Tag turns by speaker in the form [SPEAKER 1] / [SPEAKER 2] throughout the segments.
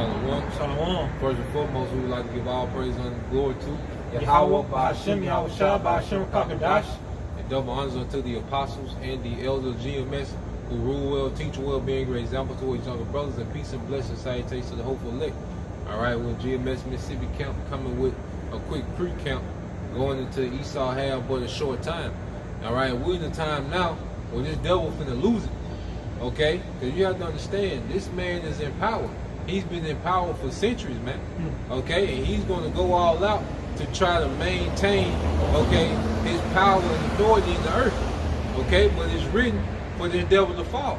[SPEAKER 1] Shalom.
[SPEAKER 2] Shalom.
[SPEAKER 1] First and foremost, we would like to give all praise and glory to
[SPEAKER 2] Yahweh, Ba'ashem, Yahushua, Ba'ashem, Kakadash.
[SPEAKER 1] And double honors unto the apostles and the elders of GMS who rule well, teach well, being great example to each other brothers, and peace and blessings, salutations to the hopeful elect. All right, when GMS Mississippi camp coming with a quick pre-camp going into Esau have but a short time. All right, we're in the time now where this devil finna lose it. Okay, because you have to understand, this man is in power. He's been in power for centuries, man. Okay, and he's going to go all out to try to maintain, okay, his power and authority in the earth. Okay, but it's written for this devil to fall.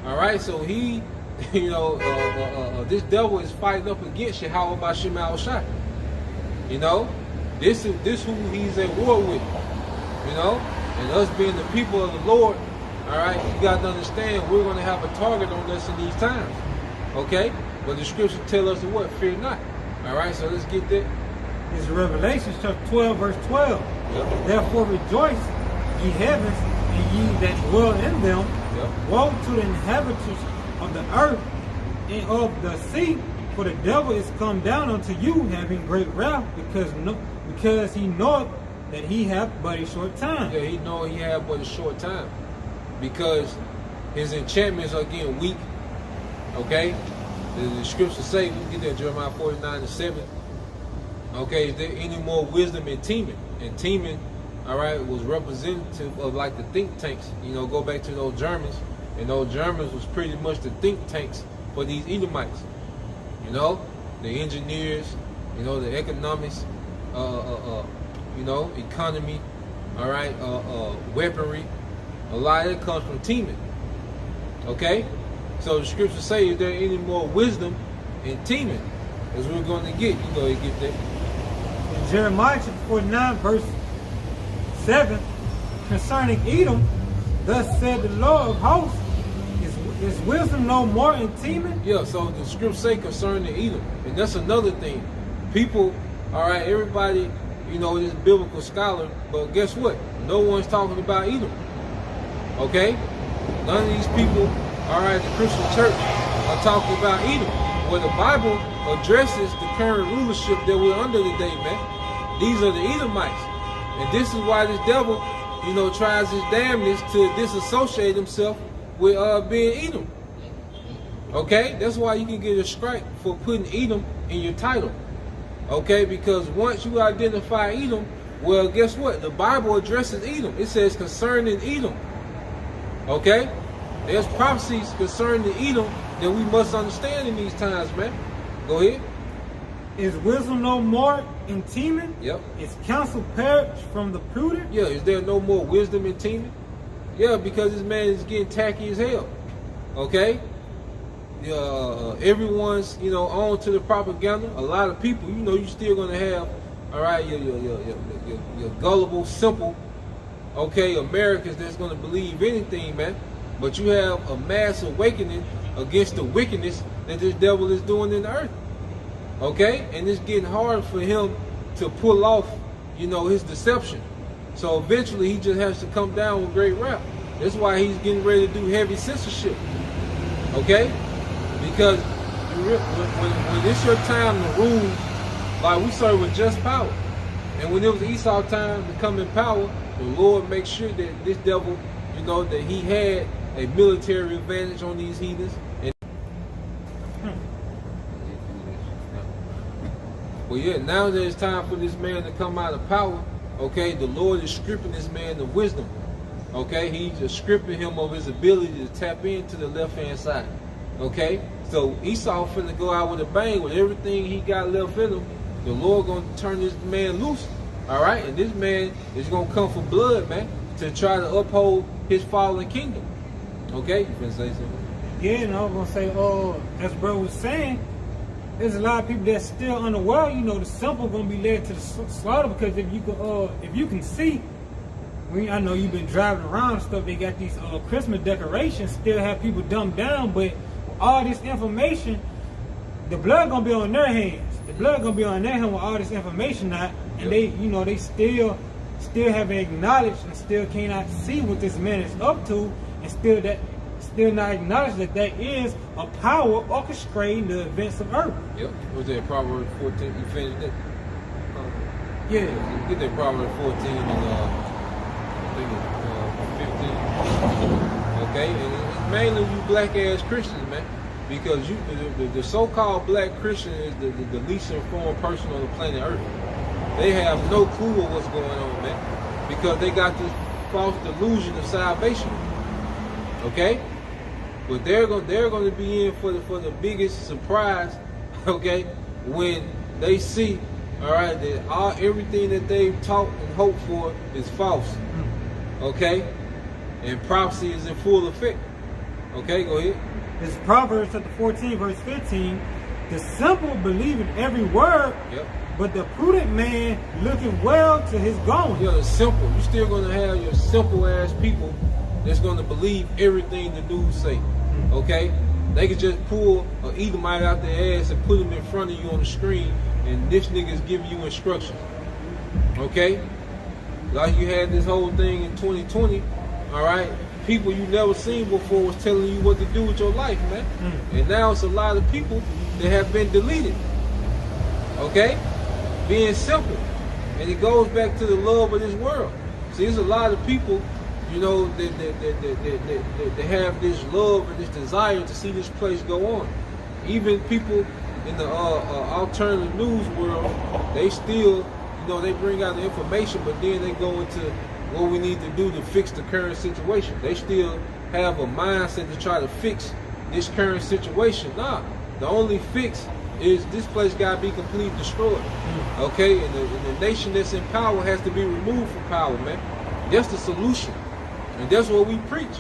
[SPEAKER 1] All right, so he, this devil is fighting up against Yahweh Ba'ashem Yahushua. You know, this who he's at war with. You know, and us being the people of the Lord. All right, you got to understand, we're going to have a target on us in these times. Okay, but the scripture tell us what? Fear not. All right, so let's get that.
[SPEAKER 2] It's Revelation chapter 12, verse 12.
[SPEAKER 1] Yep.
[SPEAKER 2] Therefore rejoice, ye heavens, and ye that dwell in them.
[SPEAKER 1] Yep.
[SPEAKER 2] Woe to the inhabitants of the earth and of the sea, for the devil is come down unto you, having great wrath, because he knoweth that he hath but a short time.
[SPEAKER 1] Yeah, he know he have but a short time, because his enchantments are getting weak. Okay, the scriptures say, we can get that, Jeremiah 49:7. Okay, is there any more wisdom in Teman? And Teman, all right, was representative of like the think tanks. You know, go back to those Germans, and those Germans was pretty much the think tanks for these Edomites. You know, the engineers, you know, the economics, economy, all right, weaponry. A lot of it comes from Teman. Okay, so the scriptures say, is there any more wisdom in Teman? As we're going to get, you know, you get that.
[SPEAKER 2] In Jeremiah chapter 49, verse 7, concerning Edom, thus said the Lord of hosts, is wisdom no more in Teman?
[SPEAKER 1] Yeah, so the scriptures say concerning Edom, and that's another thing. People, all right, everybody, you know, is biblical scholar, but guess what? No one's talking about Edom. Okay? None of these people, all right, the Christian church are talking about Edom. Where the Bible addresses the current rulership that we're under today, man. These are the Edomites. And this is why this devil, you know, tries his damnness to disassociate himself with being Edom. Okay? That's why you can get a strike for putting Edom in your title. Okay? Because once you identify Edom, well, guess what? The Bible addresses Edom. It says concerning Edom. Okay? There's prophecies concerning Edom that we must understand in these times, man. Go ahead.
[SPEAKER 2] Is wisdom no more in Teman?
[SPEAKER 1] Yep.
[SPEAKER 2] Is counsel perished from the prudent?
[SPEAKER 1] Yeah, is there no more wisdom in Teman? Yeah, because this man is getting tacky as hell. Okay? Everyone's, you know, on to the propaganda. A lot of people, you know, you're still going to have, all right, your gullible, simple, okay, Americans that's going to believe anything, man. But you have a mass awakening against the wickedness that this devil is doing in the earth. Okay? And it's getting hard for him to pull off, you know, his deception. So eventually he just has to come down with great wrath. That's why he's getting ready to do heavy censorship. Okay? Because when it's your time to rule, like we serve with just power. And when it was Esau time to come in power, the Lord makes sure that this devil, you know, that he had a military advantage on these heathens. And well, yeah, now that it's time for this man to come out of power, okay, the Lord is stripping this man of wisdom. Okay, he's just stripping him of his ability to tap into the left-hand side. Okay, so Esau finna go out with a bang with everything he got left in him. The Lord gonna turn this man loose. All right, and this man is gonna come for blood, man, to try to uphold his fallen kingdom. Okay, you finna say something?
[SPEAKER 2] Yeah, and I was gonna say, as bro was saying, there's a lot of people that's still unaware. You know, the simple gonna be led to the slaughter, because if you can see, I know you've been driving around and stuff. They got these Christmas decorations. Still have people dumbed down, but with all this information, the blood gonna be on their hands. The blood gonna be on their hands with all this information now, and they, you know, they still haven't acknowledged and still cannot see what this man is up to, and still not acknowledge that there is a power orchestrating the events of Earth.
[SPEAKER 1] Yep. Was that Proverbs 14? You finished it?
[SPEAKER 2] Yeah.
[SPEAKER 1] Get that Proverbs 14 and I think it's 15. Okay, and it's mainly you black ass Christians, man, because you the so-called black Christian is the least informed person on the planet Earth. They have no clue of what's going on, man, because they got this false delusion of salvation. Okay, but they're going to be in for the biggest surprise. Okay, when they see, all right, that everything that they've taught and hoped for is false. Okay, and prophecy is in full effect. Okay, go ahead.
[SPEAKER 2] It's Proverbs chapter 14, verse 15. The simple believe in every word,
[SPEAKER 1] Yep.
[SPEAKER 2] but the prudent man looketh well to his going.
[SPEAKER 1] Yeah, the simple. You're still going to have your simple ass people that's going to believe everything the news say. Okay, they could just pull an Edomite out their ass and put him in front of you on the screen, and this nigga's giving you instructions. Okay, like you had this whole thing in 2020. All right, people you never seen before was telling you what to do with your life, man. And now it's a lot of people that have been deleted. Okay, being simple, and it goes back to the love of this world. See, there's a lot of people, you know, that have this love and this desire to see this place go on. Even people in the alternative news world, they still, you know, they bring out the information, but then they go into what we need to do to fix the current situation. They still have a mindset to try to fix this current situation. Nah, the only fix is this place got to be completely destroyed. Okay, and the nation that's in power has to be removed from power, man. That's the solution, and that's what we preach.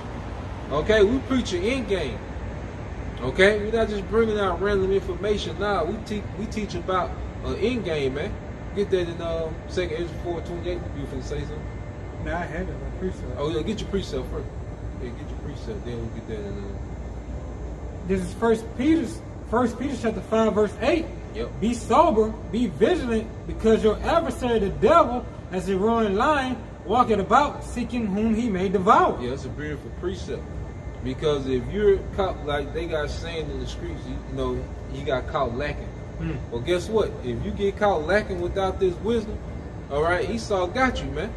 [SPEAKER 1] Okay, we preach an end game. Okay, we're not just bringing out random information. Nah, we teach about an end game, man. Get that in 2 Ezra 4:28. You finna say something?
[SPEAKER 2] Now I had it, my precept.
[SPEAKER 1] Oh yeah, get your precept first. Yeah, get your precept, then we'll get that in.
[SPEAKER 2] This is First Peter chapter 5, verse 8.
[SPEAKER 1] Yep.
[SPEAKER 2] Be sober, be vigilant, because your adversary, the devil, as a roaring lion, walketh about, seeking whom he may devour.
[SPEAKER 1] Yeah, it's a beautiful precept. Because if you're caught, like they got saying in the streets, you know, you got caught lacking. Well, guess what? If you get caught lacking without this wisdom, all right, Esau got you, man.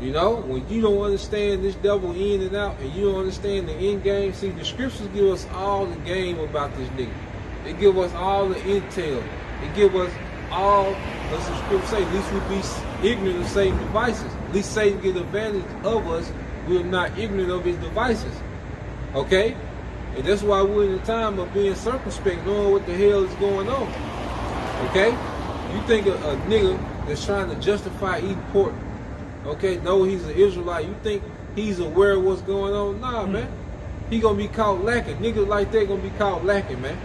[SPEAKER 1] You know, when you don't understand this devil in and out, and you don't understand the end game, see, the scriptures give us all the game about this nigga. They give us all the intel. They give us all, as the scripture say, at least we be ignorant of Satan's devices. At least Satan get advantage of us. We're not ignorant of his devices. Okay? And that's why we're in the time of being circumspect, knowing what the hell is going on. Okay? You think a nigga that's trying to justify eating pork, okay, no, he's an Israelite. You think he's aware of what's going on? Nah, man. He gonna be caught lacking. Niggas like that gonna be caught lacking, man.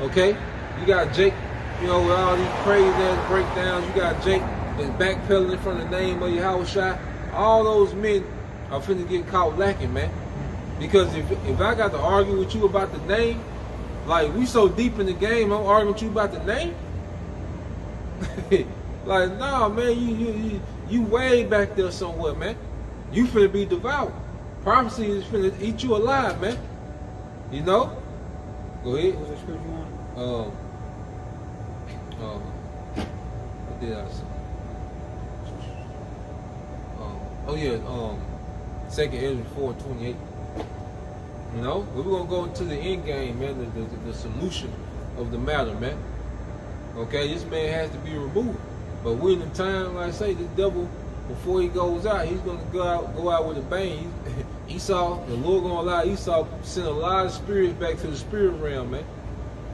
[SPEAKER 1] Okay? You got Jake, you know, with all these crazy ass breakdowns. You got Jake that's backpedaling from the name of Yahushua. All those men are finna get caught lacking, man. Because if I got to argue with you about the name, like we so deep in the game, I'm arguing with you about the name. Like, nah, man, you way back there somewhere, man. You finna be devoured. Prophecy is finna eat you alive, man. You know? Go ahead.
[SPEAKER 2] What's the scripture you want?
[SPEAKER 1] What did I say? Oh yeah, 2 Ezra 4:28. You know, we're gonna go into the end game, man. The solution of the matter, man. Okay, this man has to be removed. But we're in the time, like I say, this devil, before he goes out, he's gonna go out with a bang. Esau, the Lord gonna allow Esau send a lot of spirits back to the spirit realm, man.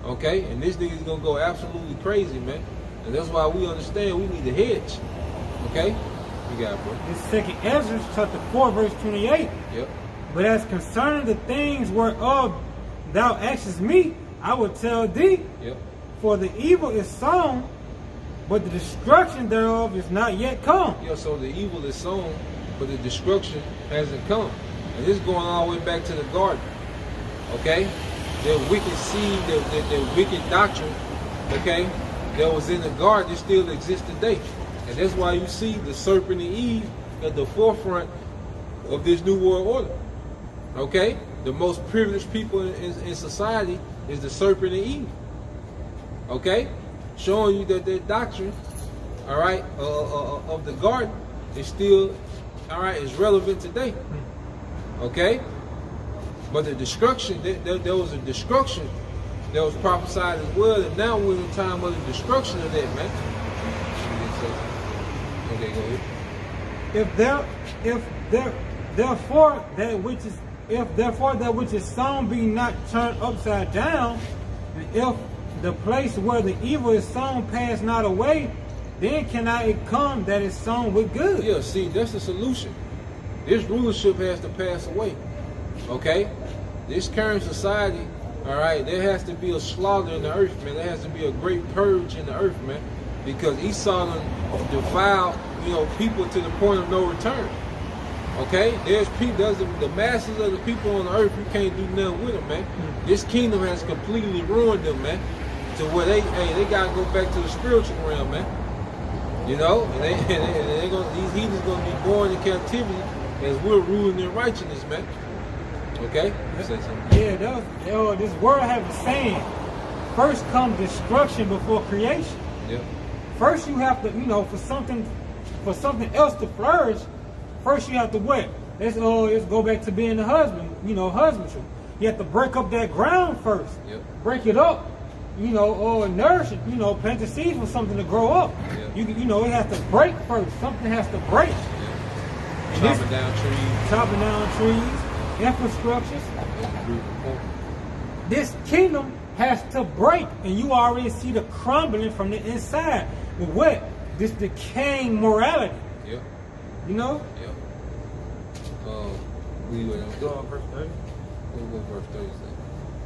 [SPEAKER 1] Okay, and this nigga's gonna go absolutely crazy, man. And that's why we understand we need a hedge. Okay, you got it, bro.
[SPEAKER 2] This 2 Ezra chapter 4, verse 28.
[SPEAKER 1] Yep.
[SPEAKER 2] But as concerning the things whereof thou askest me, I will tell thee.
[SPEAKER 1] Yep. For
[SPEAKER 2] the evil is sown, but the destruction thereof is not yet come.
[SPEAKER 1] Yeah, so the evil is sown, but the destruction hasn't come. And this is going all the way back to the garden. Okay? That wicked seed, that wicked doctrine, okay, that was in the garden, it still exists today. And that's why you see the serpent and Eve at the forefront of this new world order. Okay? the most privileged people in society is the serpent and Eve. Okay? Showing you that their doctrine, all right, of the garden is still, all right, is relevant today. Okay? But the destruction, there was a destruction that was prophesied as well, and now we're in the time of the destruction of that, man. Okay, go ahead.
[SPEAKER 2] If therefore that which is sown be not turned upside down, and if the place where the evil is sown pass not away, then cannot it come that is sown with good?
[SPEAKER 1] Yeah, see, that's the solution. This rulership has to pass away. Okay? This current society, all right, there has to be a slaughter in the earth, man. There has to be a great purge in the earth, man. Because Esau done defiled, people to the point of no return. Okay? There's the masses of the people on the earth, you can't do nothing with them, man. This kingdom has completely ruined them, man. To where they gotta go back to the spiritual realm, man. And these heathens gonna be born in captivity as we're ruling in righteousness, man. Okay? Say something.
[SPEAKER 2] Yeah, this world has a saying, first comes destruction before creation.
[SPEAKER 1] Yep.
[SPEAKER 2] First you have to, for something else to flourish, first you have to what? Let's go back to being a husband, husbandry. You have to break up that ground first.
[SPEAKER 1] Yep.
[SPEAKER 2] Break it up, nourish it, plant the seeds for something to grow up. Yep. It has to break first. Something has to break.
[SPEAKER 1] Yep. Chopping down trees.
[SPEAKER 2] Infrastructures. This kingdom has to break, and you already see the crumbling from the inside. With what? This decaying morality.
[SPEAKER 1] Yep.
[SPEAKER 2] Yep.
[SPEAKER 1] We were
[SPEAKER 2] on verse 30.
[SPEAKER 1] What verse 30 say?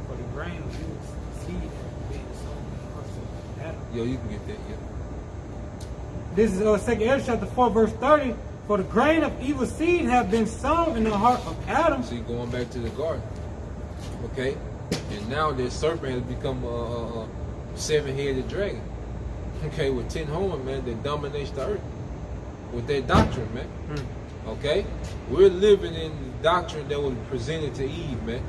[SPEAKER 2] For the grain of you seed being sown in Adam.
[SPEAKER 1] Yo, you can get that. Yeah.
[SPEAKER 2] This is 2 Ezra chapter 4 verse 30. For the grain of evil seed have been sown in the heart of Adam.
[SPEAKER 1] See, going back to the garden. Okay? And now this serpent has become a seven-headed dragon. Okay, with 10 horns, man, that dominates the earth. With that doctrine, man. Okay? We're living in the doctrine that was presented to Eve, man.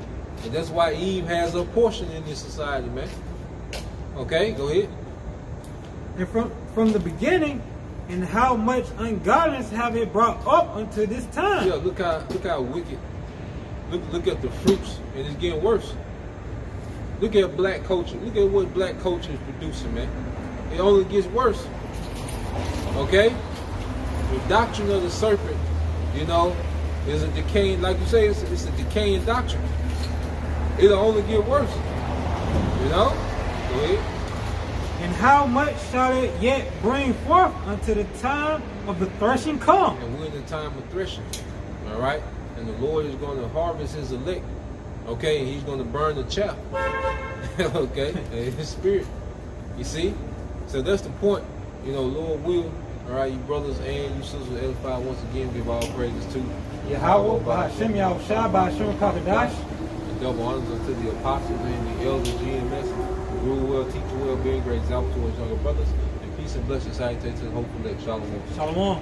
[SPEAKER 1] And that's why Eve has a portion in this society, man. Okay, go ahead.
[SPEAKER 2] And from the beginning, and how much ungodliness have it brought up unto this time?
[SPEAKER 1] Yeah, look how wicked. Look at the fruits, and it's getting worse. Look at black culture. Look at what black culture is producing, man. It only gets worse. Okay? The doctrine of the serpent, is a decaying, like you say, it's a decaying doctrine. It'll only get worse. Go ahead.
[SPEAKER 2] And how much shall it yet bring forth until the time of the threshing come?
[SPEAKER 1] And we're in the time of threshing. All right? And the Lord is going to harvest his elect. Okay? And he's going to burn the chaff. Okay? And his spirit. You see? So that's the point. Lord will, all right, you brothers and you sisters edify once again, give all praises to
[SPEAKER 2] Yahweh, Bahashem Yahushua, Bahashem Kakadash.
[SPEAKER 1] And double honors unto the apostles and the elders, GMS. Rule well, teach well, being great example to his younger brothers, and peace and blessings salutations to the hopeful elect. Shalom.
[SPEAKER 2] Shalom.